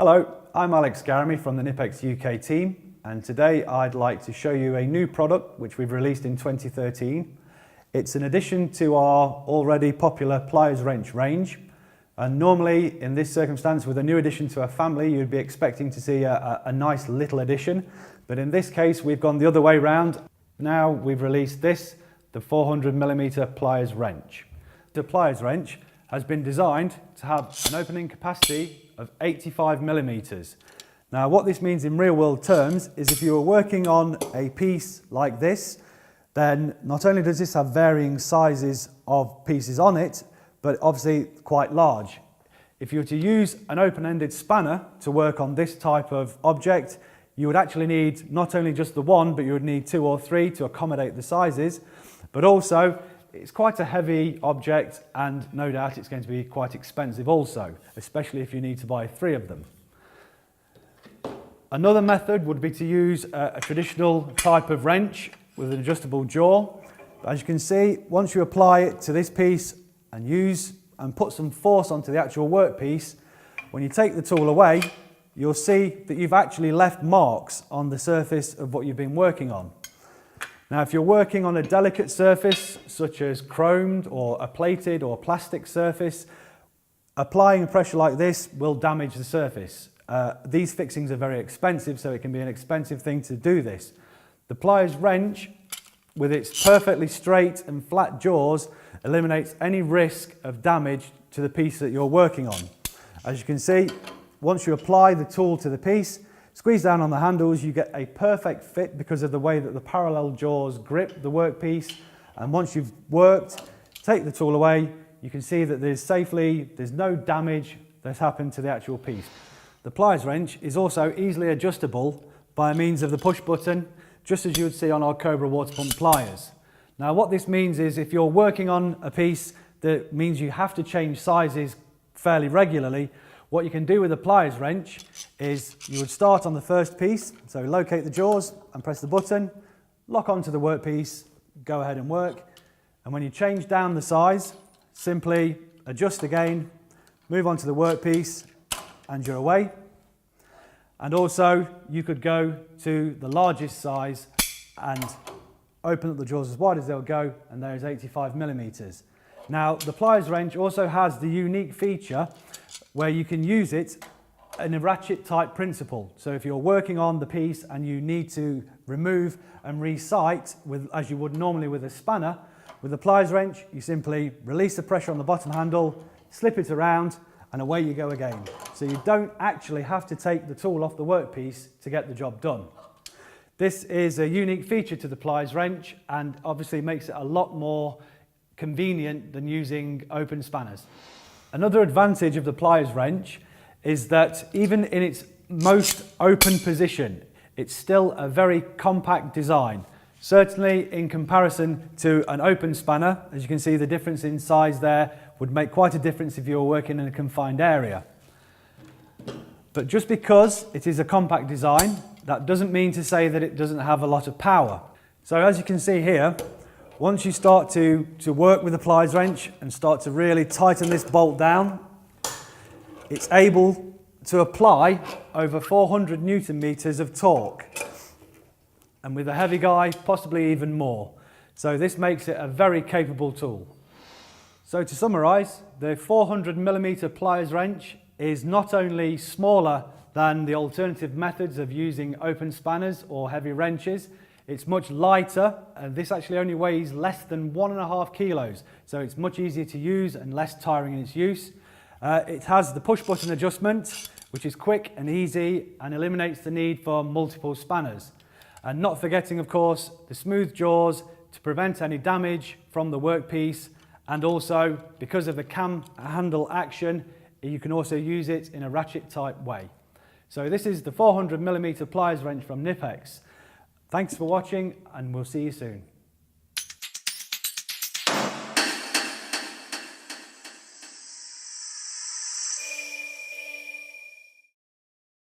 Hello, I'm Alex Garamy from the KNIPEX UK team, and today I'd like to show you a new product which we've released in 2013. It's an addition to our already popular Pliers wrench range, and normally in this circumstance with a new addition to a family you'd be expecting to see a nice little addition, but in this case we've gone the other way round. Now we've released this, the 400mm Pliers wrench. The Pliers wrench has been designed to have an opening capacity of 85mm. Now what this means in real world terms is if you were working on a piece like this, then not only does this have varying sizes of pieces on it, but obviously quite large. If you were to use an open-ended spanner to work on this type of object, you would actually need not only just the one, but you would need two or three to accommodate the sizes, but also it's quite a heavy object and no doubt it's going to be quite expensive also, especially if you need to buy three of them. Another method would be to use a traditional type of wrench with an adjustable jaw. As you can see, once you apply it to this piece and put some force onto the actual workpiece, when you take the tool away, you'll see that you've actually left marks on the surface of what you've been working on. Now if you're working on a delicate surface such as chromed or a plated or plastic surface, applying pressure like this will damage the surface. These fixings are very expensive, so it can be an expensive thing to do this. The Pliers wrench, with its perfectly straight and flat jaws, eliminates any risk of damage to the piece that you're working on. As you can see, once you apply the tool to the piece, squeeze down on the handles, you get a perfect fit because of the way that the parallel jaws grip the workpiece. And once you've worked, take the tool away, you can see that there's no damage that's happened to the actual piece. The Pliers wrench is also easily adjustable by means of the push button, just as you would see on our Cobra water pump pliers. Now what this means is if you're working on a piece that means you have to change sizes fairly regularly, what you can do with the Pliers wrench is you would start on the first piece, so locate the jaws and press the button, lock onto the workpiece, go ahead and work, and when you change down the size, simply adjust again, move on to the workpiece and you're away. And also you could go to the largest size and open up the jaws as wide as they'll go, and there is 85mm. Now the Pliers wrench also has the unique feature where you can use it in a ratchet type principle. So if you're working on the piece and you need to remove and re-sight as you would normally with a spanner, with the Pliers wrench you simply release the pressure on the bottom handle, slip it around and away you go again. So you don't actually have to take the tool off the workpiece to get the job done. This is a unique feature to the Pliers wrench and obviously makes it a lot more convenient than using open spanners. Another advantage of the Pliers wrench is that even in its most open position, it's still a very compact design. Certainly in comparison to an open spanner, as you can see the difference in size there would make quite a difference if you were working in a confined area. But just because it is a compact design, that doesn't mean to say that it doesn't have a lot of power. So as you can see here, once you start to work with the Pliers wrench and start to really tighten this bolt down, it's able to apply over 400 Newton meters of torque. And with a heavy guy, possibly even more. So this makes it a very capable tool. So to summarise, the 400mm Pliers wrench is not only smaller than the alternative methods of using open spanners or heavy wrenches, it's much lighter, and this actually only weighs less than 1.5 kilos, so it's much easier to use and less tiring in its use. It has the push button adjustment, which is quick and easy and eliminates the need for multiple spanners. And not forgetting, of course, the smooth jaws to prevent any damage from the workpiece, and also because of the cam handle action, you can also use it in a ratchet type way. So this is the 400mm Pliers wrench from KNIPEX. Thanks for watching and we'll see you soon.